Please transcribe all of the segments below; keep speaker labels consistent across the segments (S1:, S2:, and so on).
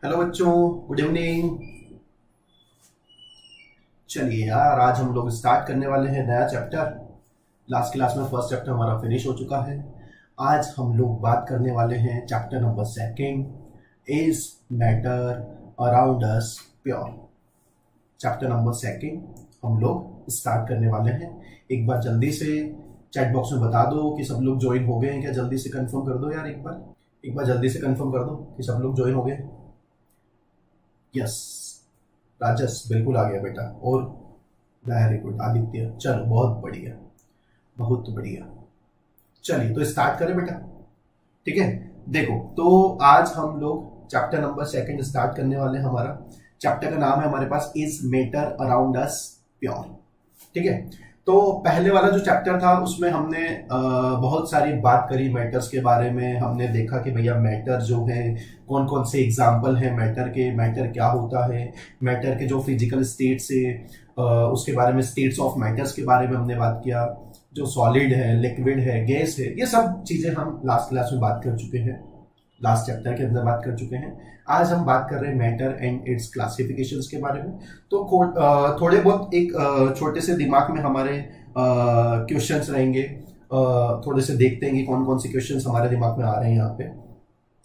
S1: Hello बच्चों, good evening. चलिए यार, आज हम लोग स्टार्ट करने वाले हैं नया चैप्टर। लास्ट क्लास में फर्स्ट चैप्टर हमारा फिनिश हो चुका है। आज हम लोग बात करने वाले हैं chapter number second, is matter around us pure. Chapter number second हम लोग स्टार्ट करने वाले हैं। एक बार जल्दी से चैट बॉक्स में बता दो कि सब लोग ज्वाइन हो गए हैं क्या। जल्दी से कंफर्म कर दो यार, एक बार जल्दी से कंफर्म कर दो कि सब लोग ज्वाइन हो गए। यस राजस बिल्कुल आ गया बेटा, और वेरी गुड आदित्य। चलो बहुत बढ़िया, बहुत बढ़िया। चलिए तो स्टार्ट करें बेटा, ठीक है। देखो तो आज हम लोग चैप्टर नंबर सेकंड स्टार्ट करने वाले हैं। हमारा चैप्टर का नाम है हमारे पास is matter around us pure, ठीक है। तो पहले वाला जो चैप्टर था उसमें हमने बहुत सारी बात करी मैटर्स के बारे में। हमने देखा कि भैया मैटर जो है कौन कौन से एग्जाम्पल है मैटर के, मैटर क्या होता है, मैटर के जो फिजिकल स्टेट्स है उसके बारे में, स्टेट्स ऑफ मैटर्स के बारे में हमने बात किया। जो सॉलिड है, लिक्विड है, गैस है, ये सब चीजें हम लास्ट क्लास में बात कर चुके हैं, लास्ट चैप्टर के अंदर बात कर चुके हैं। आज हम बात कर रहे हैं मैटर एंड इट्स क्लासिफिकेशंस के बारे में। तो थोड़े बहुत एक छोटे से दिमाग में हमारे क्वेश्चंस रहेंगे। थोड़े से देखते हैं कि कौन कौन से क्वेश्चंस हमारे दिमाग में आ रहे हैं यहाँ पे।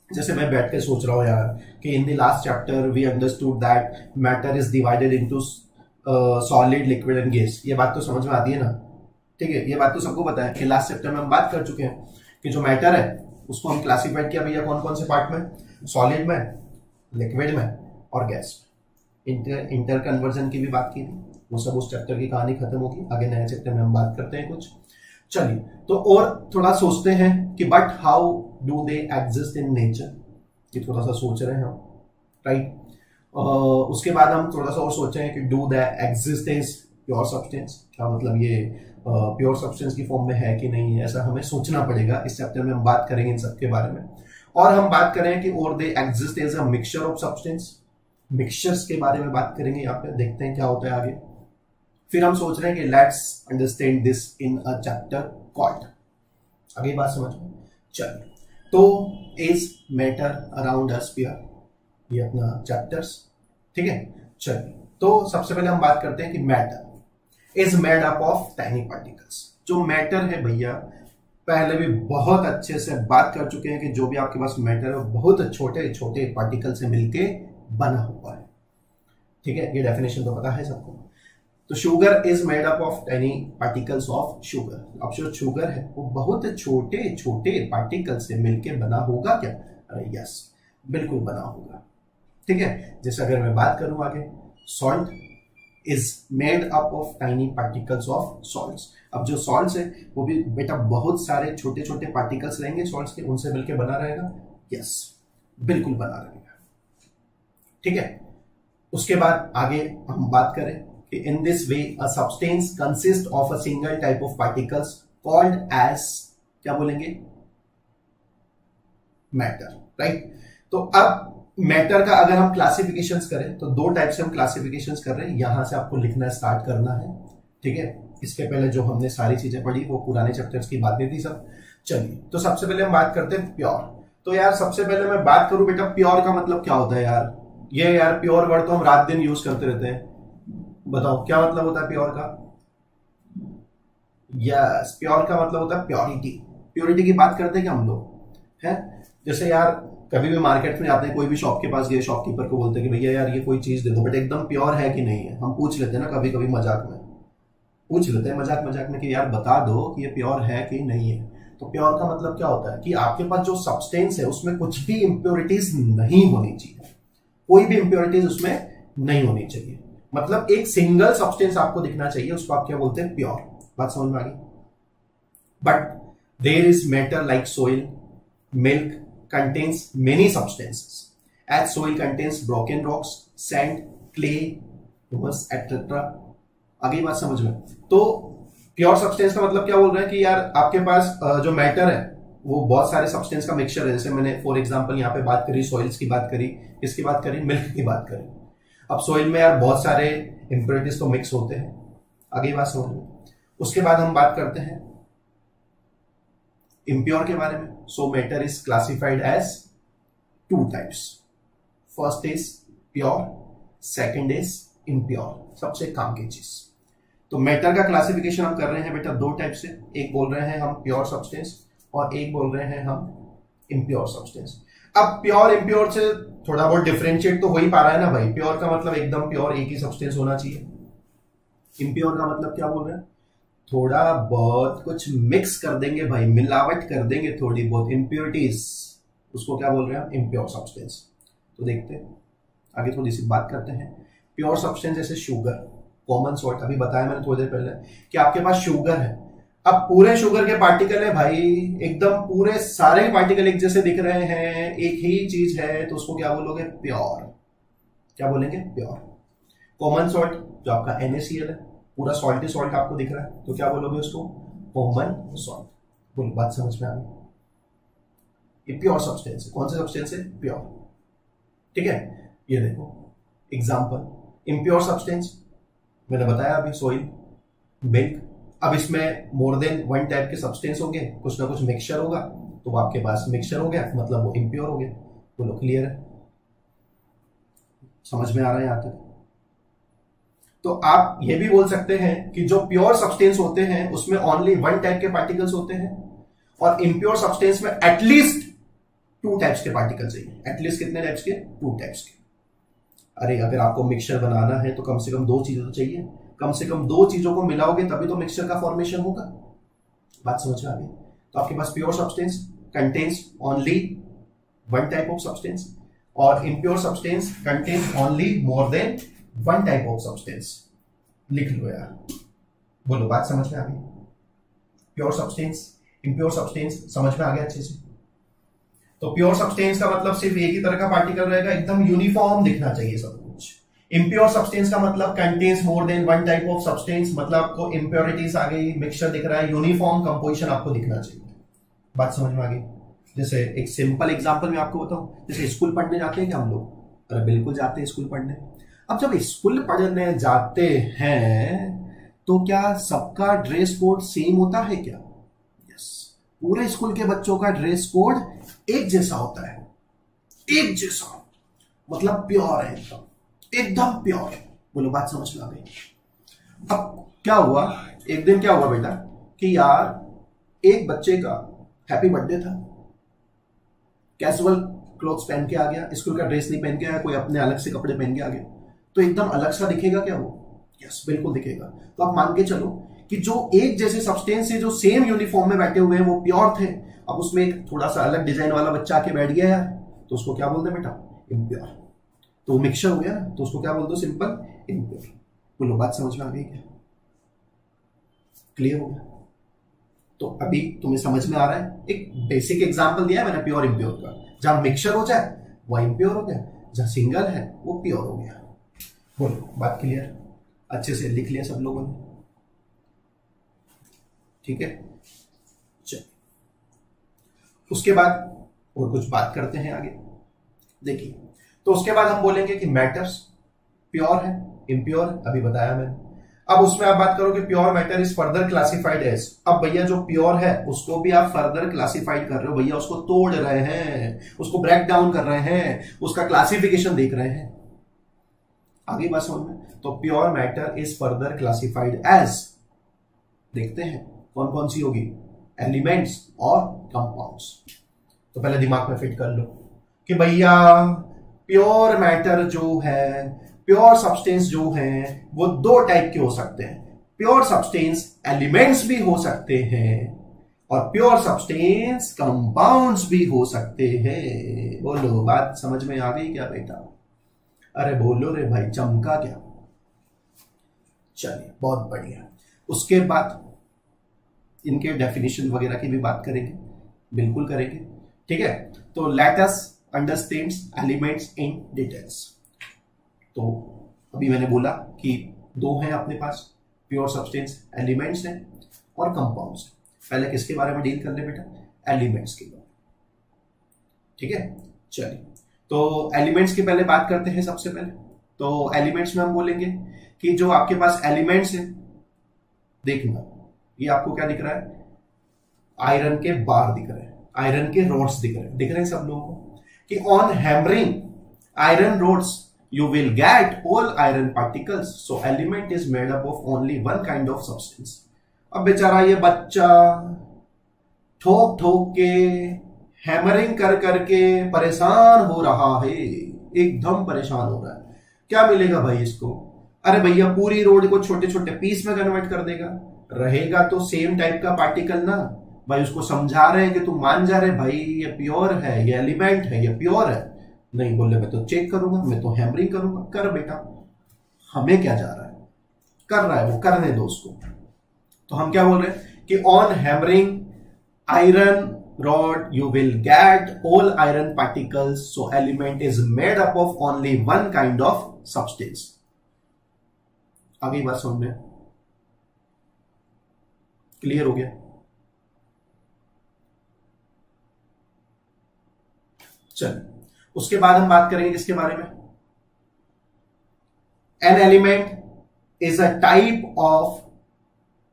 S1: जैसे मैं बैठ के सोच रहा हूँ यार कि in the last chapter we understood that matter is divided into solid, liquid and gas. ये बात तो समझ में आती है ना, ठीक है। ये बात तो सबको पता है कि लास्ट चैप्टर में हम बात कर चुके हैं कि जो मैटर है उसको हम क्लासिफाइड किया भैया कौन कौन से पार्ट में, सॉलिड में, लिक्विड में और गैस में। इंटर कन्वर्जन की भी बात की थी, वो सब उस चैप्टर की कहानी खत्म होगी। आगे नए चैप्टर में हम बात करते हैं कुछ। चलिए तो और थोड़ा सोचते हैं कि but how do they exist in nature, ये थोड़ा सा सोच रहे हैं हम, राइट। उसके बाद हम थोड़ा सा और सोचे हैं कि do they exist is pure substance, क्या मतलब ये प्योर सब्सटेंस की फॉर्म में है कि नहीं है, ऐसा हमें सोचना पड़ेगा। इस चैप्टर में हम बात करेंगे इन सब के बारे में। और हम बात करें कि और they exist as a mixture of substance, mixtures के बारे में बात करेंगे यहाँ पे, देखते हैं क्या होता है आगे। फिर हम सोच रहे हैं कि let's understand this in a chapter called, आगे बात समझ में। चलिए तो is matter around us pure, ये अपना चैप्टर्स, ठीक है। चलिए तो सबसे पहले हम बात करते हैं कि matter is made up of tiny particles. जो मैटर है भैया, पहले भी बहुत अच्छे से बात कर चुके हैं कि जो भी आपके पास मैटर है बहुत छोटे छोटे पार्टिकल से मिलके बना हुआ है, ठीक है। ये डेफिनेशन तो पता है सबको। तो sugar is made up of tiny particles of sugar. अब जो शुगर है वो बहुत छोटे छोटे पार्टिकल से मिलके बना होगा क्या? अरे यस, बिल्कुल बना होगा, ठीक है। जैसे अगर मैं बात करूं आगे, salt is made up of tiny particles of salts. अब जो सॉल्ट्स है वो भी बेटा बहुत सारे छोटे छोटे पार्टिकल्स रहेंगे सॉल्ट्स के, उनसे मिलकर बना रहेगा। यस, बिल्कुल बना रहेगा, ठीक है। उसके बाद आगे हम बात करें कि in this way a substance consist of a single type of particles called as, क्या बोलेंगे, मैटर, राइट। तो अब मैटर का अगर हम क्लासिफिकेशंस करें तो दो टाइप से हम क्लासिफिकेशंस कर रहे हैं। यहां से आपको लिखना स्टार्ट करना है, ठीक है। इसके पहले जो हमने सारी चीजें पढ़ी वो पुराने चैप्टर्स की बातें थी सब। चलिए तो सबसे पहले हम बात करते हैं प्योर। तो यार सबसे पहले मैं बात करूं बेटा प्योर का मतलब क्या होता है यार। ये यार प्योर वर्ड तो हम रात दिन यूज करते रहते हैं, बताओ क्या मतलब होता है प्योर का। यस, प्योर का मतलब होता है प्योरिटी। प्योरिटी की बात करते हैं क्या हम लोग, है। जैसे यार कभी भी मार्केट में आते हैं, कोई भी शॉप के पास गए, शॉपकीपर को बोलते हैं कि भैया यार ये कोई चीज दे दो, बट एकदम प्योर है कि नहीं है। हम पूछ लेते हैं ना, कभी कभी मजाक में पूछ लेते हैं, मजाक मजाक में कि यार बता दो कि ये प्योर है कि नहीं है। तो प्योर का मतलब क्या होता है कि आपके पास जो सब्सटेंस है उसमें कुछ भी इंप्योरिटीज नहीं होनी चाहिए, कोई भी इंप्योरिटीज उसमें नहीं होनी चाहिए। मतलब एक सिंगल सब्सटेंस आपको दिखना चाहिए, उसको आप क्या बोलते हैं, प्योर। बात समझ में आ गई। But there is matter like soil, milk contains many substances as soil contains broken rocks, sand, clay, humus, etc. आगे बात समझ में। तो प्योर सब्सटेंस का मतलब क्या बोल रहा है कि यार आपके पास जो मैटर है वो बहुत सारे सब्सटेंस का मिक्सचर है। जैसे मैंने फॉर एग्जांपल यहाँ पे बात करी, सॉइल्स की बात करी, किसकी बात करी, मिल्क की बात करी। अब सॉइल में यार बहुत सारे इंप्योरिटीज तो मिक्स होते हैं, आगे बात समझ में। उसके बाद हम बात करते हैं इम्प्योर के बारे में। So matter is classified as two types, first is pure, second is impure, सबसे काम की चीज। तो मैटर का क्लासिफिकेशन हम कर रहे हैं बेटा दो टाइप से, एक बोल रहे हैं हम प्योर सब्सटेंस और एक बोल रहे हैं हम इम्प्योर सब्सटेंस। अब प्योर इम्प्योर से थोड़ा बहुत डिफरेंशिएट तो हो ही पा रहा है ना भाई। प्योर का मतलब एकदम प्योर एक ही सब्सटेंस होना चाहिए, इम्प्योर का मतलब क्या बोल रहे हैं, थोड़ा बहुत कुछ मिक्स कर देंगे भाई, मिलावट कर देंगे थोड़ी बहुत, इम्प्योरिटीज, उसको क्या बोल रहे हैं हम, इम्प्योर सब्सटेंस। तो देखते हैं आगे, थोड़ी सी बात करते हैं। प्योर सब्सटेंस जैसे शुगर, कॉमन सॉल्ट, अभी बताया मैंने थोड़ी देर पहले कि आपके पास शुगर है। अब पूरे शुगर के पार्टिकल है भाई, एकदम पूरे सारे पार्टिकल एक जैसे दिख रहे हैं, एक ही चीज है, तो उसको क्या बोलोगे, प्योर। क्या बोलेंगे, प्योर। कॉमन सॉल्ट जो आपका NaCl है, पूरा सॉल्ट ही सॉल्ट आपको दिख रहा है, तो क्या बोलोगे उसको, कॉमन सॉल्ट। बोलो, बात समझ में आ गई। ये प्योर सब्सटेंस है। कौन सा सब्सटेंस है, प्योर। ठीक है, ये देखो एग्जांपल। इम्प्योर सब्सटेंस मैंने बताया अभी, सॉइल, मिल्क। अब इसमें मोर देन वन टाइप के सब्सटेंस होंगे, कुछ ना कुछ मिक्सचर होगा, तो वो आपके पास मिक्सचर हो गया, मतलब वो इम्प्योर हो गया। बोलो, क्लियर है, समझ में आ रहा है यहां तक। तो आप ये भी बोल सकते हैं कि जो प्योर सब्सटेंस होते हैं उसमें ओनली वन टाइप के पार्टिकल्स होते हैं, और इम्प्योर सब्सटेंस में एटलीस्ट टू टाइप्स के पार्टिकल चाहिए। एटलीस्ट कितने टाइप्स के, टू टाइप्स के। अरे अगर आपको मिक्सचर बनाना है तो कम से कम दो चीजें तो चाहिए, कम से कम दो चीजों को मिलाओगे तभी तो मिक्सचर का फॉर्मेशन होगा। बात समझ में आ गई। तो आपके पास pure substance contains only one type of substance, और impure substance contains only more than one type of substance. लिख लो यार, बोलो, बात समझ में आ गई। प्योर सब्सटेंस, इम्प्योर सब्सटेंस समझ में आ गया अच्छे से। तो प्योर सब्सटेंस का मतलब सिर्फ एक ही तरह का पार्टिकल रहेगा, एकदम यूनिफॉर्म दिखना चाहिए सब कुछ। इम्प्योर सब्सटेंस का मतलब contains more than one type of substance, मतलब आपको इम्प्योरिटीज आ गई, मिक्सचर दिख रहा है, यूनिफॉर्म कंपोजिशन आपको दिखना चाहिए। बात समझ में आ गई। जैसे एक सिंपल एग्जांपल मैं आपको बताऊं, जैसे स्कूल पढ़ने जाते हैं क्या हम लोग, अरे बिल्कुल जाते हैं स्कूल पढ़ने। अब जब स्कूल पढ़ने जाते हैं तो क्या सबका ड्रेस कोड सेम होता है क्या, यस, पूरे स्कूल के बच्चों का ड्रेस कोड एक जैसा होता है, एक जैसा, मतलब प्योर है, एकदम प्योर है। बोलो, बात समझ में आ गई। अब क्या हुआ, एक दिन क्या हुआ बेटा कि यार एक बच्चे का हैप्पी बर्थडे था, कैजुअल क्लोथ्स पहन के आ गया, स्कूल का ड्रेस नहीं पहन के आया, कोई अपने अलग से कपड़े पहन के आ गया, तो एकदम अलग सा दिखेगा क्या वो, यस बिल्कुल दिखेगा। तो आप मान के चलो कि जो एक जैसे सब्सटेंस से जो सेम यूनिफॉर्म में बैठे हुए हैं वो प्योर थे, अब उसमें एक थोड़ा सा अलग डिजाइन वाला बच्चा आके बैठ गया यार, तो उसको क्या बोलते हैं बेटा, इम्प्योर। तो मिक्सचर हो गया ना, तो उसको क्या बोल दो, सिंपल इम्प्योर। बोलो, बात समझ में आ गई क्या, क्लियर हो गया। तो अभी तुम्हें समझ में आ रहा है, एक बेसिक एग्जांपल दिया है मैंने प्योर इम्प्योर का। जहां मिक्सचर हो जाए वो इम्प्योर हो गया, जहां सिंगल है वो प्योर हो गया। बोलो, बात क्लियर, अच्छे से लिख लिया सब लोगों ने, ठीक है। चलिए उसके बाद और कुछ बात करते हैं आगे। देखिए, तो उसके बाद हम बोलेंगे कि मैटर्स प्योर है, इम्प्योर, अभी बताया मैंने। अब उसमें आप बात करो कि pure matter is further classified as. अब भैया जो प्योर है उसको भी आप फर्दर क्लासिफाइड कर रहे हो भैया, उसको तोड़ रहे हैं, उसको ब्रेक डाउन कर रहे हैं, उसका क्लासिफिकेशन देख रहे हैं। आगे बात समझ में। तो pure matter is further classified as, देखते हैं कौन कौन सी होगी, एलिमेंट्स और कंपाउंड्स। तो पहले दिमाग में फिट कर लो कि भैया प्योर मैटर जो है, प्योर सब्सटेंस जो है, वो दो टाइप के हो सकते हैं। प्योर सब्सटेंस एलिमेंट्स भी हो सकते हैं और प्योर सब्सटेंस कंपाउंड्स भी हो सकते हैं। बोलो, बात समझ में आ गई क्या बेटा, अरे बोलो रे भाई, चमका क्या। चलिए, बहुत बढ़िया। उसके बाद इनके डेफिनेशन वगैरह की भी बात करेंगे, बिल्कुल करेंगे, ठीक है। तो let us understand elements in details. तो अभी मैंने बोला कि दो हैं अपने पास, प्योर सब्सटेंस एलिमेंट्स हैं और कंपाउंड्स। पहले किसके बारे में डील कर ले बेटा, एलिमेंट्स के बारे में, ठीक है। चलिए, तो एलिमेंट्स की पहले बात करते हैं। सबसे पहले तो एलिमेंट्स में हम बोलेंगे कि जो आपके पास एलिमेंट्स हैं, देखना ये आपको क्या दिख रहा है, आयरन के बार दिख रहे हैं, आयरन के रॉड्स दिख रहे हैं सब लोगों को, कि on hammering iron rods, you will get all iron particles. So element is made up of only one kind of substance. अब बेचारा ये बच्चा ठोक ठोक के, हैमरिंग कर करके परेशान हो रहा है, एकदम परेशान हो रहा है। क्या मिलेगा भाई इसको? अरे भैया पूरी रोड को छोटे छोटे पीस में कन्वर्ट कर देगा, रहेगा तो सेम टाइप का पार्टिकल ना भाई। उसको समझा रहे हैं कि तू मान जा रहे भाई ये प्योर है, ये एलिमेंट है, ये प्योर है। नहीं बोले मैं तो चेक करूंगा, मैं तो हैमरिंग करूंगा। कर बेटा, हमें क्या जा रहा है, कर रहा है वो, करने दो उसको। तो हम क्या बोल रहे हैं कि on hammering iron rod you will get all iron particles, so element is made up of only one kind of substance. आगे बात समझ में क्लियर हो गया? चल उसके बाद हम बात करेंगे किसके बारे में? An element is a type of,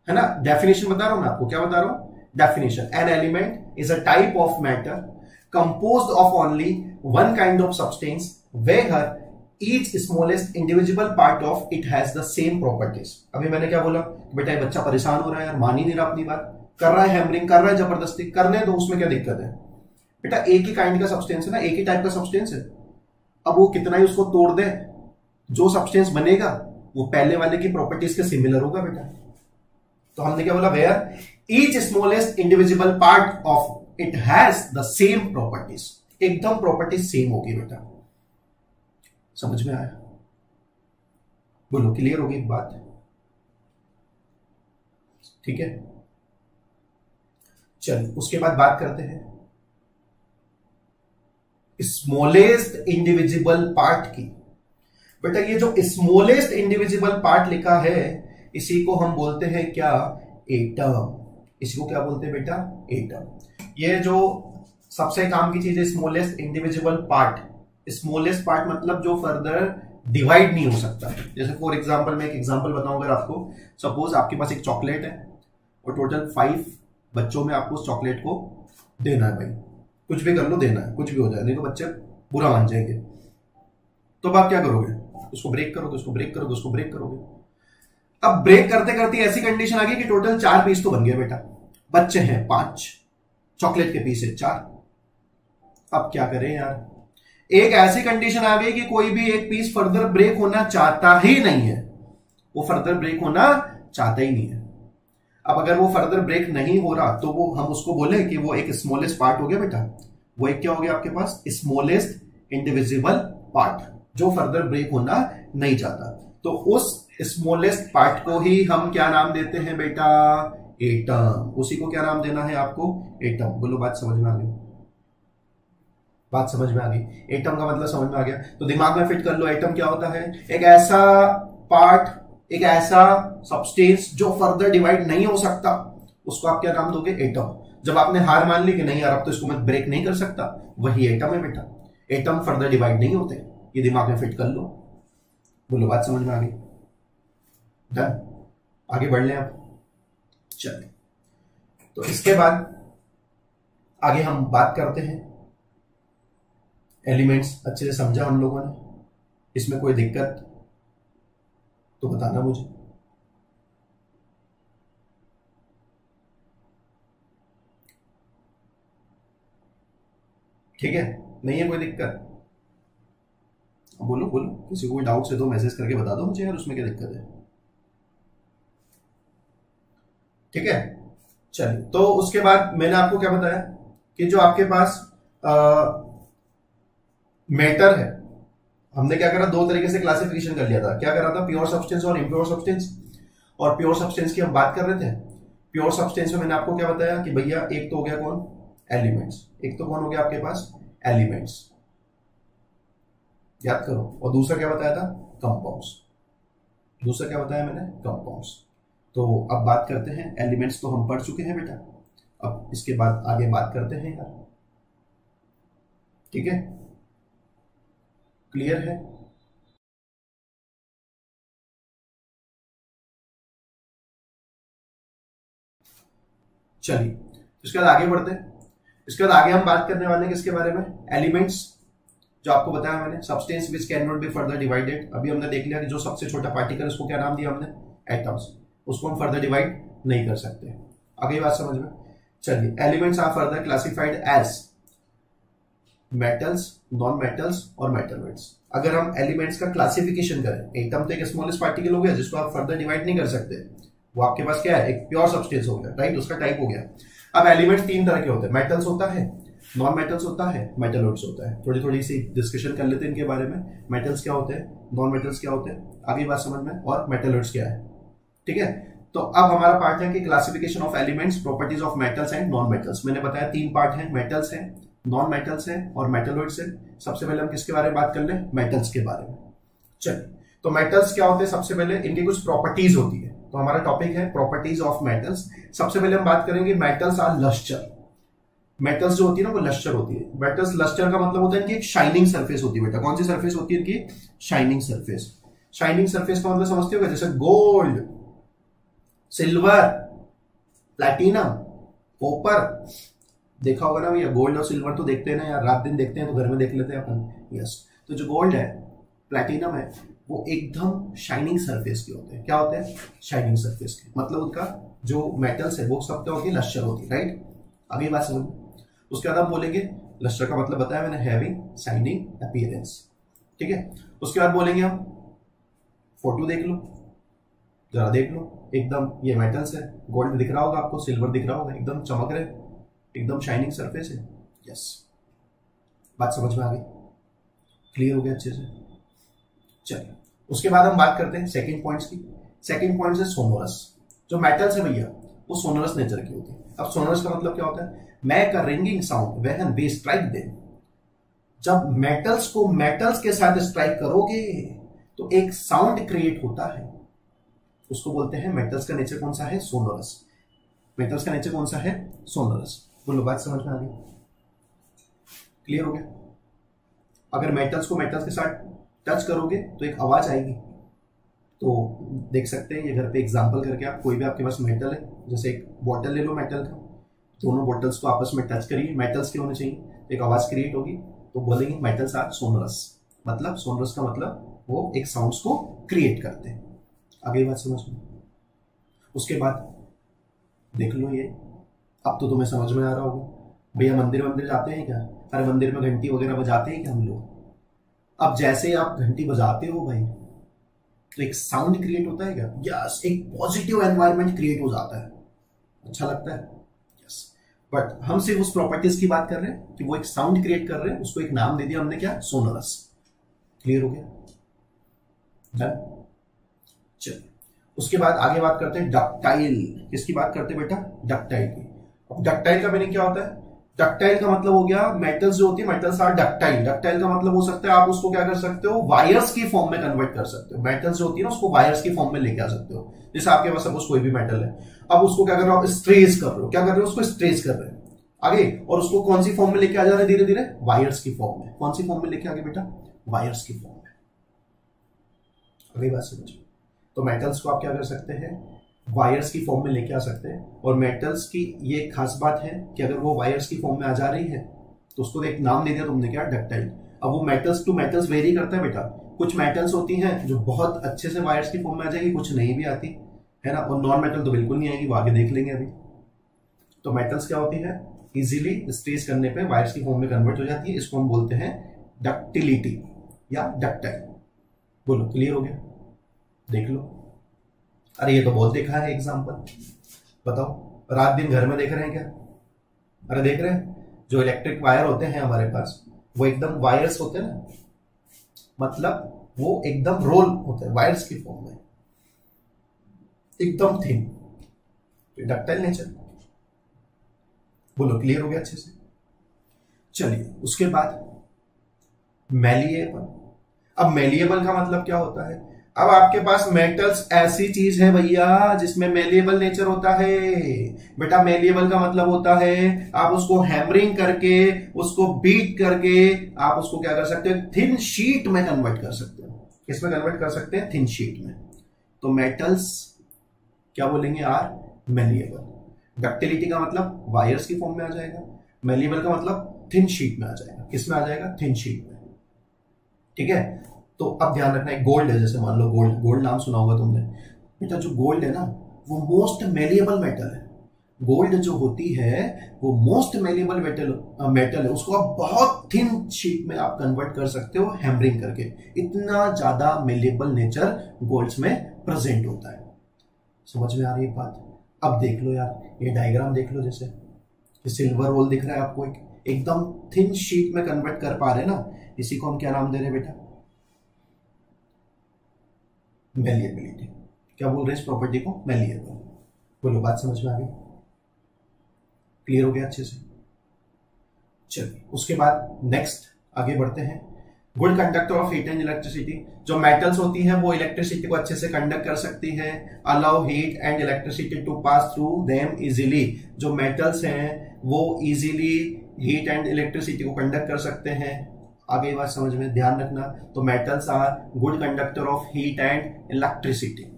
S1: है ना, डेफिनेशन बता रहा हूं मैं आपको। क्या बता रहा हूं? Definition: an element is a type of matter composed of only one kind of substance where each smallest individual part of it has the same properties. अभी मैंने क्या बोला? बेटा ये बच्चा परेशान हो रहा है यार, मान ही नहीं रहा अपनी बात, कर रहा है हैमरिंग, कर रहा है जबरदस्ती, करने दो, उसमें क्या दिक्कत है? बेटा एक ही काइंड का सब्सटेंस है ना, एक ही टाइप का सब्सटेंस है। अब वो कितना ही उसको तोड़ दे, जो सब्सटेंस बनेगा वो पहले वाले की प्रॉपर्टीज के सिमिलर होगा बेटा। तो हमने क्या बोला? Where each smallest individual part of it has the same properties, एकदम प्रॉपर्टीज सेम होगी बेटा। समझ में आया? बोलो, क्लियर होगी बात? ठीक है, चल उसके बाद बात करते हैं स्मॉलेस्ट इंडिविजिबल पार्ट की। बेटा ये जो स्मॉलेस्ट इंडिविजिबल पार्ट लिखा है इसी को हम बोलते हैं क्या? एटम। इसको क्या बोलते हैं बेटा? एटम। ये जो सबसे काम की चीज है smallest individual part. Smallest part मतलब जो फर्दर डिवाइड नहीं हो सकता। जैसे फॉर एग्जांपल मैं एक एग्जांपल बताऊं अगर आपको, सपोज आपके पास एक चॉकलेट है और टोटल 5 बच्चों में आपको उस चॉकलेट को देना है भाई, कुछ भी कर लो, देना है, कुछ भी हो जाए, नहीं तो बच्चे बुरा मान जाएंगे। तो अब आप क्या करोगे? उसको ब्रेक करोगे, उसको ब्रेक करोगे, उसको ब्रेक करोगे। अब ब्रेक करते करते ऐसी कंडीशन आ गई कि टोटल 4 पीस तो बन गए बेटा, बच्चे हैं 5, चॉकलेट के पीस है 4। अब क्या करें यार? एक ऐसी कंडीशन आ गई कि कोई भी एक पीस फर्दर ब्रेक होना चाहता ही नहीं है, वो फर्दर ब्रेक होना चाहता ही नहीं है। अब अगर वो फर्दर ब्रेक नहीं हो रहा तो वो हम उसको बोले कि वो एक स्मॉलेस्ट पार्ट हो गया बेटा। वो एक क्या हो गया आपके पास? स्मॉलेस्ट इंडिविजिबल पार्ट, जो फर्दर ब्रेक होना नहीं चाहता। तो उस स्मॉलेस्ट पार्ट को ही हम क्या नाम देते हैं बेटा? एटम। उसी को क्या नाम देना है आपको? एटम। बोलो, बात समझ में आ गई? बात समझ में आ गई? एटम का मतलब समझ में आ गया? तो दिमाग में फिट कर लो, एटम क्या होता है? एक ऐसा पार्ट, एक ऐसा सब्सटेंस जो फर्दर डिवाइड नहीं हो सकता, उसको आप क्या नाम दोगे? एटम। जब आपने हार मान ली कि नहीं यार अब तो इसको मैं ब्रेक नहीं कर सकता, वही एटम है बेटा। एटम फर्दर डिवाइड नहीं होते, ये दिमाग में फिट कर लो। बोलो, बात समझ में आ गई? डन? आगे बढ़ लें अब। चलिए, तो इसके बाद आगे हम बात करते हैं एलिमेंट्स। अच्छे से समझा हम लोगों ने? इसमें कोई दिक्कत तो बताना मुझे। ठीक है, नहीं है कोई दिक्कत? बोलो बोलो, किसी को डाउट से तो मैसेज करके बता दो मुझे यार, उसमें क्या दिक्कत है? ठीक है, चलिए। तो उसके बाद मैंने आपको क्या बताया कि जो आपके पास मैटर है, हमने क्या करा? 2 तरीके से क्लासिफिकेशन कर लिया था। क्या करा था? प्योर सब्सटेंस और इम्प्योर सब्सटेंस। और प्योर सब्सटेंस की हम बात कर रहे थे। प्योर सब्सटेंस में मैंने आपको क्या बताया कि भैया एक तो हो गया कौन? एलिमेंट्स। एक तो कौन हो गया आपके पास? एलिमेंट्स, याद करो। और दूसरा क्या बताया था? कंपाउंड्स। दूसरा क्या बताया मैंने? कंपाउंड्स। तो अब बात करते हैं, एलिमेंट्स तो हम पढ़ चुके हैं बेटा, अब इसके बाद आगे बात करते हैं यार। ठीक है, क्लियर है? चलिए, इसके बाद आगे बढ़ते हैं। इसके बाद आगे हम बात करने वाले हैं किसके बारे में? एलिमेंट्स जो आपको बताया मैंने, substance which can not be further divided. अभी हमने देख लिया कि जो सबसे छोटा पार्टिकल उसको क्या नाम दिया हमने, एटम्स, उसको हम फर्दर डिवाइड नहीं कर सकते। आगे बात समझ में। चलिए, elements are further classified as metals, non metals और मेटलॉइड्स। अगर हम एलिमेंट्स का क्लासिफिकेशन करें, एटम तो एक स्मॉलेस्ट पार्टिकल हो गया जिसको आप फर्दर डिवाइड नहीं कर सकते, वो आपके पास क्या है, एक प्योर सब्सटेंस हो गया, राइट, उसका टाइप हो गया। अब एलिमेंट्स तीन तरह के होते हैं, मेटल्स होता है, नॉन मेटल्स होता है, मेटलॉइड्स होता है। थोड़ी थोड़ी सी डिस्कशन कर लेते हैं इनके बारे में। मेटल्स क्या होते हैं, नॉन मेटल्स क्या होते हैं, आगे बात समझ में, और मेटलॉइड्स क्या है। ठीक है, तो अब हमारा पार्ट है कि classification of elements, properties of metals and non metals. मैंने बताया तीन पार्ट है, मेटल्स है, नॉन मेटल्स है और मेटलॉइड्स है। सबसे पहले हम किसके बारे में बात कर लें, मेटल्स के बारे में। चलिए, तो मेटल्स क्या होते हैं, सबसे पहले इनकी कुछ प्रॉपर्टीज होती है। तो हमारा टॉपिक है प्रॉपर्टीज ऑफ मेटल्स। सबसे पहले हम बात करेंगे मेटल्स आर लस्टर। मेटल्स जो होती है ना वो लस्टर होती है। मेटल्स लस्टर का मतलब होता है कि एक शाइनिंग सरफेस होती है। बेटा कौन सी सरफेस होती है इनकी, शाइनिंग सरफेस। शाइनिंग सरफेस का मतलब समझते हो, जैसे गोल्ड, सिल्वर, प्लैटिनम, कॉपर, देखा होगा ना भैया, गोल्ड और सिल्वर तो देखते हैं ना यार, रात दिन देखते हैं, तो घर में देख लेते हैं अपन। यस, तो जो गोल्ड है, प्लैटिनम है, वो एकदम शाइनिंग सरफेस के होते हैं। क्या होते हैं, शाइनिंग सरफेस के, मतलब उनका जो मेटल्स है वो सब क्या होती है, लस्टर होती है, राइट। आगे बात समझ। उसके बाद हम बोलेंगे, लस्टर का मतलब बताया मैंने, हैविंग शाइनिंग अपीयरेंस। ठीक है, उसके बाद बोलेंगे हम, फोटो देख लो, जरा देख लो, एकदम ये मेटल्स है, गोल्ड दिख रहा होगा आपको, सिल्वर दिख रहा होगा, एकदम चमक रहे, एकदम शाइनिंग सरफेस है। यस, बात समझ में आ गई, क्लियर हो गया अच्छे से। चलिए, उसके बाद हम बात करते हैं सेकंड पॉइंट्स की। सेकंड पॉइंट है सोनोरस। जो मेटल्स है भैया वो सोनोरस नेचर की होती है। अब सोनोरस का मतलब क्या होता है, make a ringing sound when we strike them. जब मेटल्स को मेटल्स के साथ स्ट्राइक करोगे तो एक साउंड क्रिएट होता है, उसको बोलते हैं, मेटल्स का नेचर कौन सा है, सोनोरस। मेटल्स का नेचर कौन सा है, सोनोरस। बोलो, बात समझ में आ गई, क्लियर हो गया। अगर मेटल्स को मेटल्स के साथ टच करोगे तो एक आवाज आएगी। तो देख सकते हैं ये घर पे एग्जांपल करके, आप कोई भी आपके पास मेटल है, जैसे एक बॉटल ले लो मेटल का, दोनों बॉटल्स को आपस में टच करिए, मेटल्स के होने चाहिए, एक आवाज क्रिएट होगी, तो बोलेंगे मेटल्स आर सोनोरस। मतलब सोनोरस का मतलब वो एक साउंड्स को क्रिएट करते हैं। आगे बात समझ में। उसके बाद देख लो ये, अब तो तुम्हें समझ में आ रहा होगा भैया, मंदिर मंदिर जाते हैं क्या, अरे मंदिर में घंटी वगैरह बजाते हैं क्या हम लोग। अब जैसे ही आप घंटी बजाते हो भाई, तो एक साउंड क्रिएट होता है क्या, यस, एक पॉजिटिव एनवायरनमेंट क्रिएट हो जाता है, अच्छा लगता है, यस। बट हम सिर्फ उस प्रॉपर्टीज की बात कर रहे हैं कि वो एक साउंड क्रिएट कर रहे हैं, उसको एक नाम दे दिया हमने, क्या, सोनोरस। क्लियर हो गया, डन। चलिए, उसके बाद आगे बात करते हैं डक्टाइल। किसकी बात करते हैं बेटा, डक्टाइल की। अब डक्टाइल का मीनिंग क्या होता है, डक्टाइल का मतलब हो गया, मेटल्स जो होती है, मेटल्स आर डक्टाइल। डक्टाइल का मतलब हो सकता है आप उसको क्या कर सकते हो, वायर्स की फॉर्म में कन्वर्ट कर सकते हो। मेटल्स जो होती है ना, उसको वायर्स की फॉर्म में लेके आ सकते हो। जैसे आपके पास सपोज कोई भी मेटल है, अब उसको क्या कर रहे हो आप, स्ट्रेच कर रहे हो, क्या कर रहे हो, उसको स्ट्रेच कर रहे हो आगे, और उसको कौन सी फॉर्म में लेके आ जा रहे हैं, धीरे धीरे वायर्स की फॉर्म में। कौन सी फॉर्म में लेके आगे बेटा, वायर्स की फॉर्म में। अगली बात समझिए, तो मेटल्स को आप क्या कर सकते हैं, वायर्स की फॉर्म में लेके आ सकते हैं। और मेटल्स की ये खास बात है कि अगर वो वायर्स की फॉर्म में आ जा रही है तो उसको एक नाम दे दिया तुमने, क्या, डक्टाइल। अब वो मेटल्स टू मेटल्स वेरी करता है बेटा। कुछ मेटल्स होती हैं जो बहुत अच्छे से वायर्स की फॉर्म में आ जाएगी, कुछ नहीं भी आती है ना, और नॉन मेटल तो बिल्कुल नहीं आएगी, वो आगे देख लेंगे अभी। तो मेटल्स क्या होती है, इजीली स्ट्रेच करने पे वायर्स की फॉर्म में कन्वर्ट हो जाती है, इसको हम बोलते हैं डक्टिलिटी या डक्टाइल। बोलो, क्लियर हो गया, देख लो। अरे ये तो बहुत देखा है एग्जाम्पल, बताओ, रात दिन घर में देख रहे हैं क्या, अरे देख रहे हैं, जो इलेक्ट्रिक वायर होते हैं हमारे पास, वो एकदम वायर्स होते हैं ना, मतलब वो एकदम रोल होते हैं वायर्स की फॉर्म में, एकदम थिन, डक्टाइल नेचर। बोलो, क्लियर हो गया अच्छे से। चलिए, उसके बाद मैलिएबल। अब मैलिएबल का मतलब क्या होता है, अब आपके पास मेटल्स ऐसी चीज है भैया जिसमें मेलिएबल नेचर होता है। बेटा मेलिएबल का मतलब होता है आप उसको हैमरिंग करके, उसको बीट करके आप उसको क्या कर सकते हो, थिन शीट में कन्वर्ट कर सकते हो। किसमें कन्वर्ट कर सकते हैं, थिन शीट में। तो मेटल्स क्या बोलेंगे, आर मेलिएबल। डक्टिलिटी का मतलब वायर्स की फॉर्म में आ जाएगा, मेलिएबल का मतलब थिन शीट में आ जाएगा। किसमें आ जाएगा, थिन शीट में। ठीक है। तो अब ध्यान रखना है, गोल्ड है, जैसे मान लो गोल्ड, गोल्ड नाम सुना होगा तुमने बेटा। जो गोल्ड है ना वो मोस्ट मेलिएबल मेटल है। गोल्ड जो होती है वो मोस्ट मेलिएबल मेटल है। उसको आप बहुत थिन शीट में आप कन्वर्ट कर सकते हो हैमरिंग करके। इतना ज्यादा मेलिएबल नेचर गोल्ड्स में प्रेजेंट होता है। समझ में आ रही है बात? अब देख लो यार, ये डायग्राम देख लो, जैसे सिल्वर रोल दिख रहा है आपको, एकदम थिन शीट में कन्वर्ट कर पा रहे हैं ना, इसी को हम क्या नाम दे रहे हैं बेटा? मेलिएबिलिटी। क्या बोल रहे हैं इस प्रॉपर्टी को? मेलिएबल। बोलो, बात समझ में आ गई? क्लियर हो गया अच्छे से? चलिए उसके बाद नेक्स्ट आगे बढ़ते हैं। Good conductor of heat and electricity. जो मेटल्स होती हैं वो इलेक्ट्रिसिटी को अच्छे से कंडक्ट कर सकती है। Allow heat and electricity to pass through them easily. जो मेटल्स हैं वो इजीली हीट एंड इलेक्ट्रिसिटी को कंडक्ट कर सकते हैं। आगे बात समझ में, ध्यान रखना। तो metals are good conductor of heat and electricity.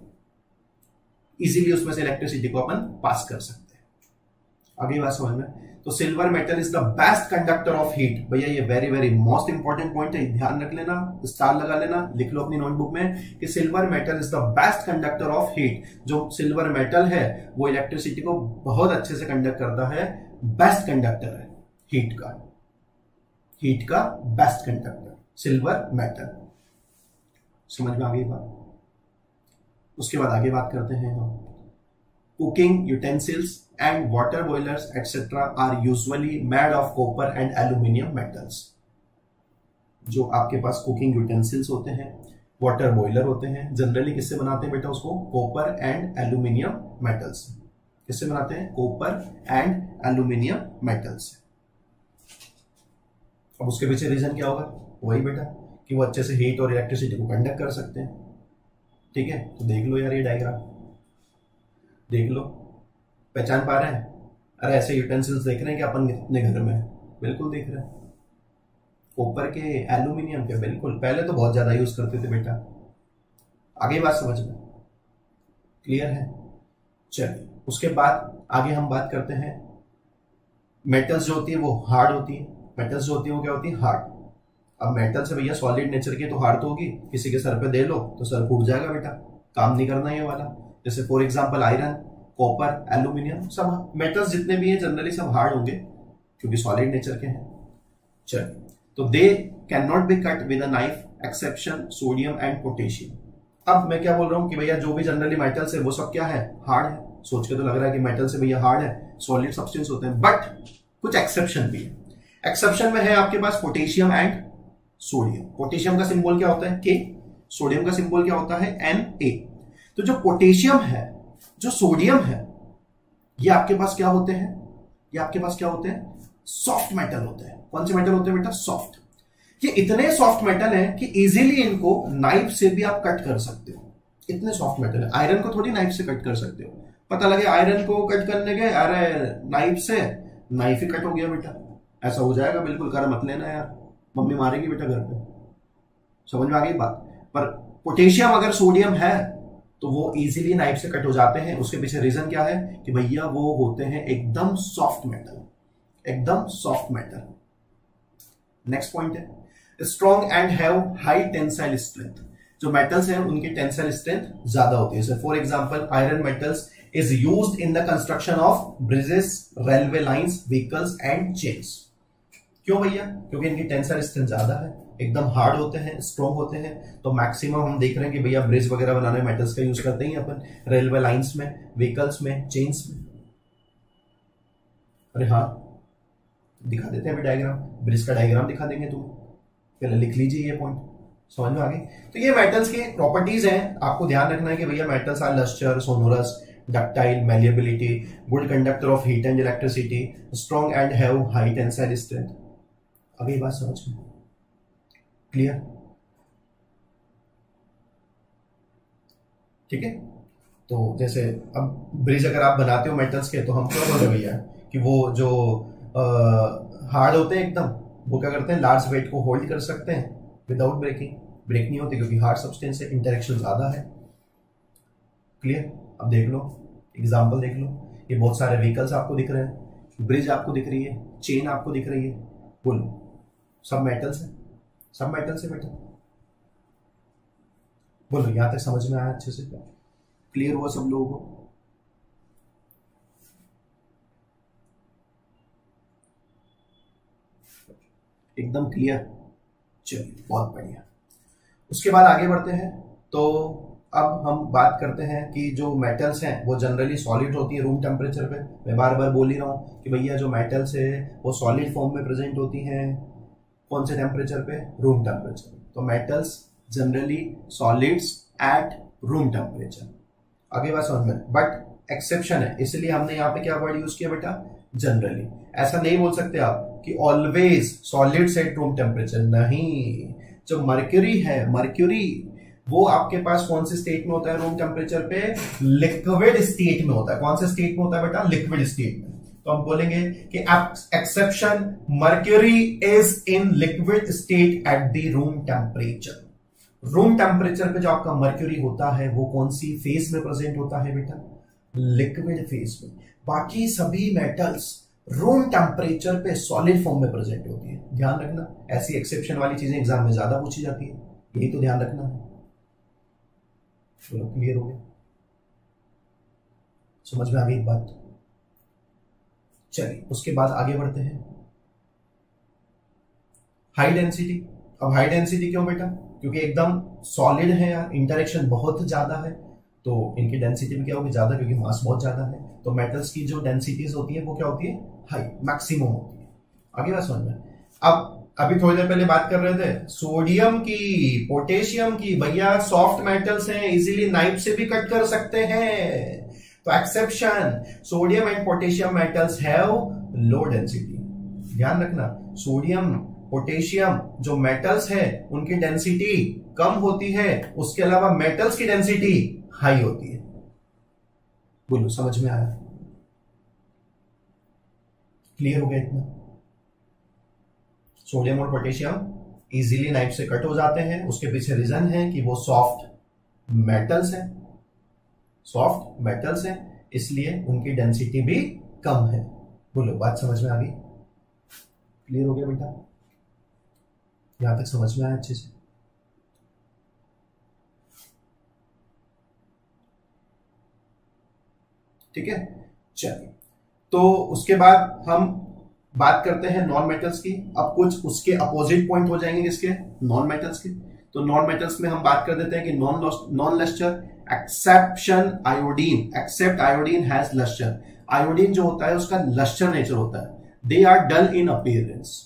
S1: Easily उसमें से इलेक्ट्रिसिटी को अपन पास कर सकते हैं। आगे बात समझ में। तो silver metal is the best conductor of heat. भैया ये very very most important point है, ध्यान रख लेना, स्टार लगा लेना, लिख लो अपनी नोटबुक में कि silver metal is the best conductor of heat. जो सिल्वर मेटल है वो इलेक्ट्रिसिटी को बहुत अच्छे से कंडक्ट करता है, बेस्ट कंडक्टर है हीट का। हीट का बेस्ट कंडक्टर सिल्वर मेटल। समझ में आ गई बात? उसके बाद आगे बात करते हैं हम। Cooking utensils and water boilers etc. are usually made of copper and aluminium metals। जो आपके पास कुकिंग यूटेंसिल्स होते हैं, वाटर बॉयलर होते हैं, जनरली किससे बनाते हैं बेटा उसको? Copper and aluminium metals. किससे बनाते हैं? Copper and aluminium metals. अब उसके पीछे रीजन क्या होगा? वही बेटा कि वो अच्छे से हीट और इलेक्ट्रिसिटी को कंडक्ट कर सकते हैं। ठीक है, तो देख लो यार ये डायग्राम, देख लो, पहचान पा रहे हैं? अरे ऐसे यूटेंसिल्स देख रहे हैं कि अपन अपने घर में? बिल्कुल देख रहे हैं। कॉपर के, एल्यूमिनियम के, बिल्कुल। पहले तो बहुत ज्यादा यूज करते थे बेटा। आगे बात समझ में क्लियर है? चलिए उसके बाद आगे हम बात करते हैं। मेटल्स जो होती है वो हार्ड होती है। मेटल्स जो होती है वो क्या होती है? हार्ड। अब मेटल से भैया सॉलिड नेचर की तो हार्ड तो होगी, किसी के सर पे दे लो तो सर फूट जाएगा बेटा, काम नहीं करना ये वाला। जैसे for example iron, copper, aluminium, सब मेटल्स जितने भी हैं जनरली सब हार्ड होंगे क्योंकि सॉलिड नेचर के हैं। चलिए, तो they can not be cut with a knife exception sodium and potassium. अब मैं क्या बोल रहा हूं कि भैया जो भी जनरली मेटल्स है वो सब क्या है? हार्ड है। सोच के तो लग रहा है कि मेटल से भैया हार्ड है, सॉलिड सब्सटेंस होते हैं, बट कुछ एक्सेप्शन भी है। एक्सेप्शन में है आपके पास पोटेशियम एंड सोडियम। पोटेशियम का सिंबल क्या होता है? के। सोडियम का सिंबल क्या होता है? Na। तो जो पोटेशियम है, जो सोडियम है, ये आपके पास क्या होते हैं? ये आपके पास क्या होते हैं? सॉफ्ट मेटल होते हैं। कौन से मेटल होते हैं बेटा? सॉफ्ट। ये इतने सॉफ्ट मेटल हैं कि इजीली इनको नाइफ से भी आप कट कर सकते हो। इतने सॉफ्ट मेटल है। आयरन को थोड़ी नाइफ से कट कर सकते हो। पता लगे आयरन को कट करने गए, अरे नाइफ से, नाइफ ही कट हो गया बेटा, ऐसा हो जाएगा। बिल्कुल कर मत लेना यार, मम्मी मारेगी बेटा घर पे। समझ में आ गई बात? पर पोटेशियम अगर सोडियम है तो वो इजीली नाइफ से कट हो जाते हैं। उसके पीछे रीजन क्या है कि भैया वो होते हैं एकदम सॉफ्ट मेटल, एकदम सॉफ्ट मेटल। नेक्स्ट पॉइंट है strong and have high tensile strength. जो मेटल्स हैं उनकी टेंसाइल स्ट्रेंथ ज्यादा होती है। For example iron metals is used in the construction of bridges, railway lines, vehicles and chains. क्यों भैया? क्योंकि इनकी टेंसाइल स्ट्रेंथ ज्यादा है, एकदम हार्ड होते हैं, स्ट्रॉन्ग होते हैं। तो मैक्सिमम हम देख रहे हैं कि भैया ब्रिज वगैरह बनाने में मेटल्स का यूज करते हैं अपन, रेलवे लाइंस में, व्हीकल्स में, चेन्स में। अरे हाँ, दिखा देते हैं अभी डायग्राम, ब्रिज का डायग्राम दिखा देंगे तुम्हें। पहले लिख लीजिए ये पॉइंट, समझ में आ गई? तो ये मेटल्स की प्रॉपर्टीज हैं, आपको ध्यान रखना है कि भैया metals are lustre, sonorous, ductile, malleability, good conductor of heat and electricity, strong and have high tensile strength. अभी बात समझ में क्लियर? ठीक है। तो जैसे अब ब्रिज अगर आप बनाते हो मेटल्स के तो हम क्या बोल रहे भैया कि वो जो हार्ड होते हैं एकदम, वो क्या करते हैं? लार्ज वेट को होल्ड कर सकते हैं विदाउट ब्रेकिंग। ब्रेक नहीं होती क्योंकि हार्ड सब्सटेंस से इंटरेक्शन ज्यादा है। क्लियर? अब देख लो एग्जांपल, देख लो, ये बहुत सारे व्हीकल्स आपको दिख रहे हैं, ब्रिज आपको दिख रही है, चेन आपको दिख रही है, बोलो सब मेटल्स है, सब मेटल से बेटा। बोलो यहां तक समझ में आया, अच्छे से क्लियर हुआ सब लोगों को? एकदम क्लियर, चलिए बहुत बढ़िया। उसके बाद आगे बढ़ते हैं। तो अब हम बात करते हैं कि जो मेटल्स हैं वो जनरली सॉलिड होती है रूम टेम्परेचर पे। मैं बार बार बोल ही रहा हूँ कि भैया जो मेटल्स है वो सॉलिड फॉर्म में प्रेजेंट होती हैं कौन से टेम्परेचर पे? Room temperature. तो metals generally solids at room temperature. आगे बात समझ में, बट एक्सेप्शन है, इसलिए हमने यहाँ पे क्या वर्ड यूज किया बेटा? जनरली। ऐसा नहीं बोल सकते आप कि always solids at room temperature, नहीं। जो मर्क्यूरी है, मर्क्यूरी वो आपके पास कौन से स्टेट में होता है रूम टेम्परेचर पे? लिक्विड स्टेट में होता है। कौन से स्टेट में होता है बेटा? लिक्विड स्टेट में। तो हम बोलेंगे कि exception, mercury is in liquid state at the room temperature. Room temperature पे जो आपका मर्क्यूरी होता है वो कौन सी फेज में प्रेजेंट होता है बेटा? लिक्विड फेज में। बाकी सभी मेटल्स रूम टेम्परेचर पे सॉलिड फॉर्म में प्रेजेंट होती है। ध्यान रखना, ऐसी एक्सेप्शन वाली चीजें एग्जाम में ज्यादा पूछी जाती है, यही तो ध्यान रखना है। चलो क्लियर हो गया, समझ में आ गई बात? चलिए उसके बाद आगे बढ़ते हैं। High density. अब हाई डेंसिटी क्यों बेटा? क्योंकि एकदम सॉलिड है यार, इंटरेक्शन बहुत ज्यादा है, तो इनकी डेंसिटी भी क्या होगी? ज्यादा, क्योंकि मास बहुत ज्यादा है। तो मेटल्स की जो डेंसिटीज होती है वो क्या होती है? हाई, मैक्सिमम होती है। आगे बात समझ में? अब अभी थोड़ी देर पहले बात कर रहे थे सोडियम की, पोटेशियम की। भैया सॉफ्ट मेटल्स हैं, इजीली नाइफ से भी कट कर सकते हैं। तो exception, sodium and potassium metals have low density. ध्यान रखना, सोडियम पोटेशियम जो मेटल्स है उनकी डेंसिटी कम होती है, उसके अलावा मेटल्स की डेंसिटी हाई होती है। बोलो समझ में आया? क्लियर हो गया इतना? सोडियम और पोटेशियम इजीली नाइफ से कट हो जाते हैं, उसके पीछे रीजन है कि वो सॉफ्ट मेटल्स हैं, सॉफ्ट मेटल्स हैं, इसलिए उनकी डेंसिटी भी कम है। बोलो बात समझ में आ गई? क्लियर हो गया बेटा? यहां तक समझ में आया अच्छे से? ठीक है, चलिए। तो उसके बाद हम बात करते हैं नॉन मेटल्स की। अब कुछ उसके अपोजिट पॉइंट हो जाएंगे किसके? नॉन मेटल्स के। तो नॉन मेटल्स में हम बात कर देते हैं कि non lustre, exception iodine, except iodine has lustre. Iodine जो होता है उसका लस्टर नेचर होता है। They are dull in appearance.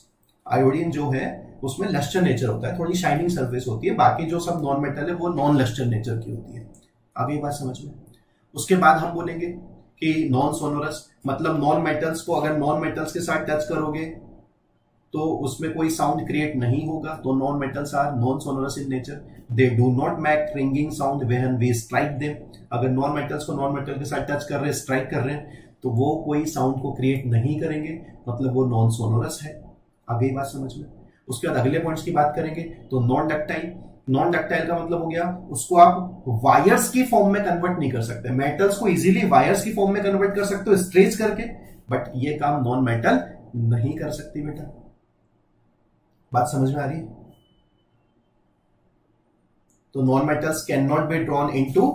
S1: Iodine जो है उसमें लस्टर नेचर होता है, थोड़ी शाइनिंग सरफेस होती है। बाकी जो सब नॉन मेटल है वो नॉन लस्टर नेचर की होती है। आगे बात समझ में? उसके बाद हम बोलेंगे कि नॉन सोनोरस, मतलब नॉन मेटल्स को अगर नॉन मेटल्स के साथ टच करोगे तो उसमें कोई साउंड क्रिएट नहीं होगा। तो non metals are non sonorous in nature. They do not make ringing sound when we strike them. अगर नॉन मेटल्स को नॉन मेटल के साथ टच कर रहे हैं, स्ट्राइक कर रहे हैं, तो वो कोई साउंड को क्रिएट नहीं करेंगे, मतलब वो नॉन सोनोरस है। आगे बात समझ में? उसके बाद अगले पॉइंट्स की बात करेंगे। तो नॉन डक्टाइल, नॉन डक्टाइल का मतलब हो गया उसको आप वायर्स की फॉर्म में कन्वर्ट नहीं कर सकते। मेटल्स को इजीली वायर्स की फॉर्म में कन्वर्ट कर सकते हो स्ट्रेच करके, बट ये काम नॉन मेटल नहीं कर सकती बेटा। बात समझ में आ रही है? तो non metals can not be drawn into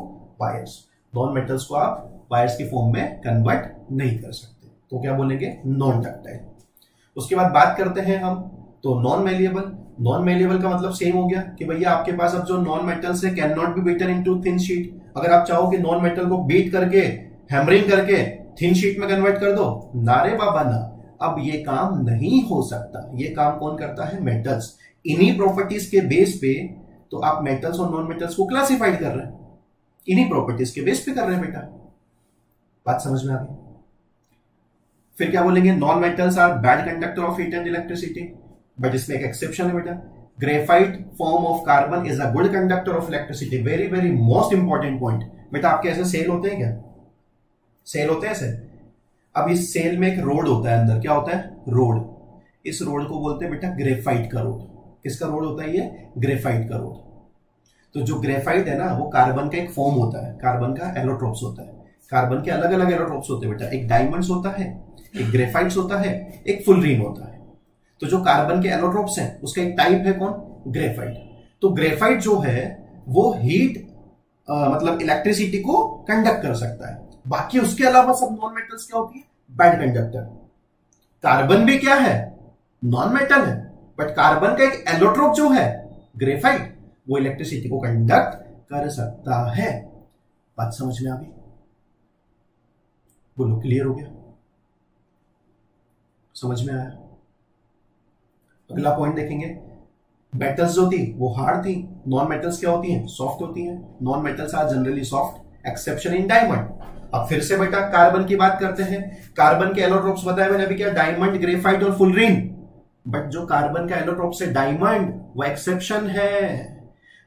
S1: wires. Non metals को आप वायर्स की फॉर्म में कन्वर्ट नहीं कर सकते, तो क्या बोलेंगे? Non ductile. उसके बाद बात करते हैं हम तो नॉन मेलिएबल। नॉन मेलिएबल का मतलब सेम हो गया कि भैया आपके पास अब जो नॉन मेटल्स है can not be beaten into thin sheet. अगर आप चाहो कि नॉन मेटल को बीट करके, हैमरिंग करके थिन शीट में कन्वर्ट कर दो, नारे बाबा ना, अब ये काम नहीं हो सकता। ये काम कौन करता है? मेटल्स। इन्हीं प्रॉपर्टीज के बेस पे तो आप मेटल्स और नॉन मेटल्स को क्लासिफाइड कर रहे हैं, इन्हीं प्रॉपर्टीज के बेस पे कर रहे हैं बेटा। बात समझ में आ गई? फिर क्या बोलेंगे? Non metals are bad conductor of heat and electricity, but इसमें एक एक्सेप्शन है बेटा। Graphite form of carbon is a good conductor of electricity. Very very most important point बेटा। आपके ऐसे सेल होते हैं क्या? सेल होते हैं ऐसे? अब इस सेल में एक रोड होता है अंदर, क्या होता है? रोड। इस रोड को बोलते हैं बेटा ग्रेफाइट का रोड। किसका रोड होता है ये? ग्रेफाइट का रोड। तो जो ग्रेफाइट है ना वो कार्बन का एक फॉर्म होता है, कार्बन का एलोट्रोप्स होता है। कार्बन के अलग अलग एलोट्रोप्स होते हैं बेटा, एक डायमंड्स होता है, एक ग्रेफाइट्स होता है, एक फुलरीन होता है। तो जो कार्बन के एलोट्रोप्स हैं उसका एक टाइप है कौन? ग्रेफाइट। तो ग्रेफाइट जो है वो हीट मतलब इलेक्ट्रिसिटी को कंडक्ट कर सकता है। बाकी उसके अलावा सब नॉन मेटल्स क्या होती है? Bad conductor. कार्बन भी क्या है? नॉन मेटल है, बट कार्बन का एक एलोट्रोप जो है ग्रेफाइट, वो इलेक्ट्रिसिटी को कंडक्ट कर सकता है। बात समझ में आ गई? बोलो, क्लियर हो गया? समझ में आया? अगला पॉइंट देखेंगे। मेटल्स जो थी वो हार्ड थी, नॉन मेटल्स क्या होती हैं? सॉफ्ट होती हैं। Non metals are generally soft, exception in diamond. अब फिर से बेटा कार्बन की बात करते हैं। कार्बन के एलोट्रोप्स बताया मैंने अभी क्या? डायमंड, ग्रेफाइट और फुलरीन। बट जो कार्बन का एलोट्रोप से डायमंड, वो एक्सेप्शन है।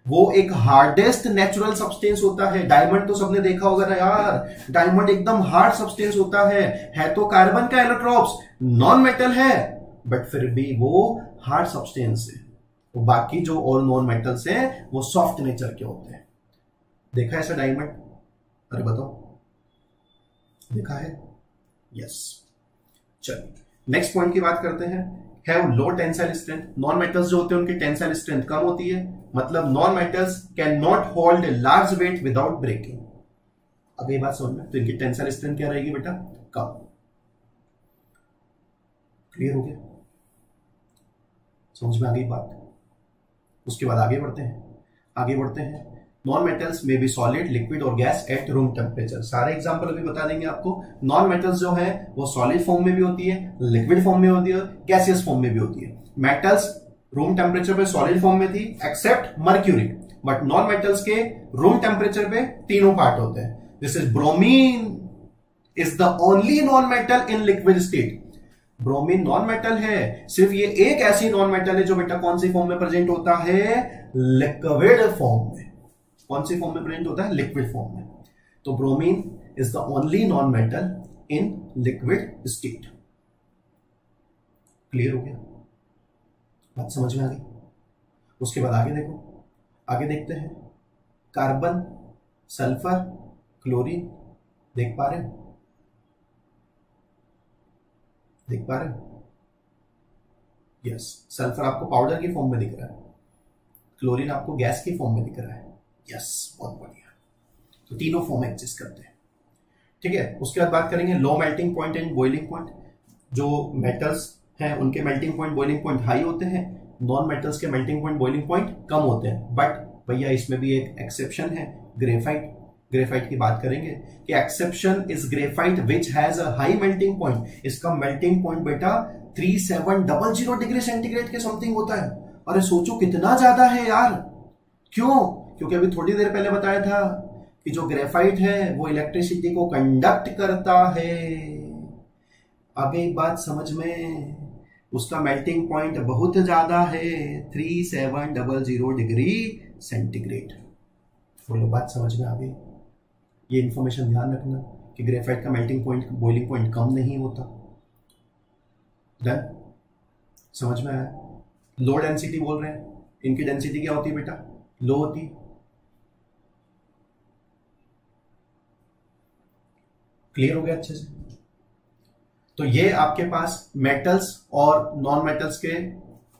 S1: वो एक हार्डेस्ट नेचुरल सब्सटेंस होता है। डायमंड तो सबने देखा होगा ना यार, डायमंड एकदम हार्ड सब्सटेंस होता है तो कार्बन का एलोट्रोप्स नॉन मेटल है, बट फिर भी वो हार्ड सब्सटेंस है। तो बाकी जो और नॉन मेटल्स हैं वो सॉफ्ट नेचर के होते हैं। देखा ऐसा डायमंड? अरे बताओ, देखा है? यस। चलिए नेक्स्ट पॉइंट की बात करते हैं। Have low tensile strength. Non metals जो होते हैं उनकी टेंसाइल स्ट्रेंथ कम होती है, मतलब non metals can not hold large weight without breaking. अब ये बात समझ में, तो इनकी टेंसाइल स्ट्रेंथ क्या रहेगी बेटा? कम। क्लियर हो गया? समझ में आ गई बात? उसके बाद आगे बढ़ते हैं। नॉन मेटल्स में बी सॉलिड, लिक्विड और गैस एट रूम टेम्परेचर। सारे एग्जांपल अभी बता देंगे आपको। नॉन मेटल्स जो है वो सॉलिड फॉर्म में भी होती है, लिक्विड फॉर्म में होती है, गैसियस फॉर्म में भी होती है। मेटल्स रूम टेम्परेचर पे सॉलिड फॉर्म में थी except mercury, but non metals के रूम टेम्परेचर पे तीनों पार्ट होते हैं। This is bromine is the only non metal in liquid state. Bromine non metal है, सिर्फ ये एक ऐसी नॉन मेटल है जो बेटा कौन सी फॉर्म में प्रेजेंट होता है? लिक्विड फॉर्म में। कौन सी फॉर्म में प्रेजेंट होता है? लिक्विड फॉर्म में। तो bromine is the only non metal in liquid state. Clear हो गया? बात समझ में आ गई? उसके बाद आगे देखो, आगे देखते हैं। कार्बन, सल्फर, क्लोरीन, देख पा रहे हो? देख पा रहे हो? यस। सल्फर आपको पाउडर की फॉर्म में दिख रहा है, क्लोरीन आपको गैस की फॉर्म में दिख रहा है। यस, बहुत बढ़िया। तो तीनों फॉर्म एग्जिस्ट करते हैं, ठीक है। उसके बाद बात करेंगे low melting point and boiling point. जो मेटल्स हैं उनके melting point, boiling point high होते हैं, नॉन मेटल्स के मेल्टिंग पॉइंट, बॉइलिंग पॉइंट कम होते हैं। बट भैया इसमें भी एक एक्सेप्शन है, ग्रेफाइट। ग्रेफाइट की बात करेंगे कि exception is graphite which has a high melting point. इसका मेल्टिंग पॉइंट बेटा 3700 डिग्री सेंटीग्रेड के समथिंग होता है। अरे सोचो कितना ज्यादा है यार। क्यों? क्योंकि अभी थोड़ी देर पहले बताया था कि जो ग्रेफाइट है वो इलेक्ट्रिसिटी को कंडक्ट करता है। आगे एक बात समझ में, उसका मेल्टिंग पॉइंट बहुत ज्यादा है, 3700 डिग्री सेंटीग्रेड। बोलो, बात समझ में आ गई? ये इंफॉर्मेशन ध्यान रखना कि ग्रेफाइट का मेल्टिंग पॉइंट, बॉइलिंग पॉइंट कम नहीं होता। डन? समझ में आया? लो डेंसिटी बोल रहे हैं, इनकी डेंसिटी क्या होती है बेटा? लो होती है। क्लियर हो गया अच्छे से? तो ये आपके पास मेटल्स और नॉन मेटल्स के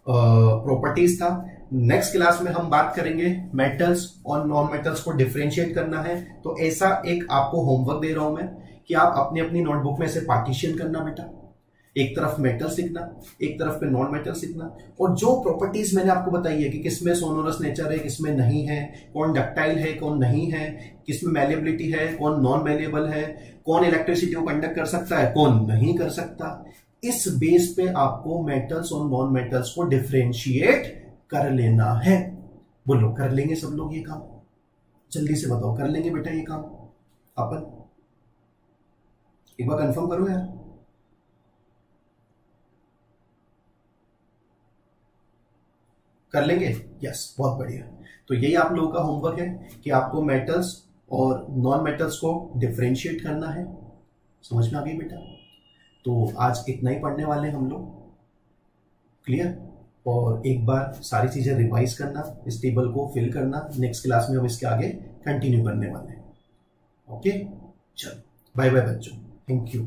S1: प्रॉपर्टीज था। नेक्स्ट क्लास में हम बात करेंगे मेटल्स और नॉन मेटल्स को डिफरेंशिएट करना है। तो ऐसा एक आपको होमवर्क दे रहा हूं मैं कि आप अपनी अपनी नोटबुक में से पार्टीशन करना बेटा। एक तरफ मेटल्स लिखना, एक तरफ पे नॉन मेटल्स लिखना, और जो प्रॉपर्टीज मैंने आपको बताई है कि किसमें सोनोरस नेचर है, किसमें नहीं है, कौन डक्टाइल है, कौन नहीं है, किसमें मैलिएबिलिटी है, कौन नॉन मैलिएबल है, कौन इलेक्ट्रिसिटी को कंडक्ट कर सकता है, कौन नहीं कर सकता, इस बेस पे आपको मेटल्स और नॉन मेटल्स को डिफरेंशिएट कर लेना है। बोलो, कर लेंगे सब लोग ये काम? जल्दी से बताओ, कर लेंगे बेटा ये काम अपन? एक बार कंफर्म करो यार। कर लेंगे? यस, बहुत बढ़िया। तो यही आप लोगों का होमवर्क है कि आपको मेटल्स और नॉन मेटल्स को डिफरेंशिएट करना है। समझ में आ गई बेटा? तो आज इतना ही पढ़ने वाले हैं हम लोग। क्लियर? और एक बार सारी चीजें रिवाइज करना, इस टेबल को फिल करना। नेक्स्ट क्लास में हम इसके आगे कंटिन्यू करने वाले हैं। ओके, चलो बाय बाय बच्चों, थैंक यू।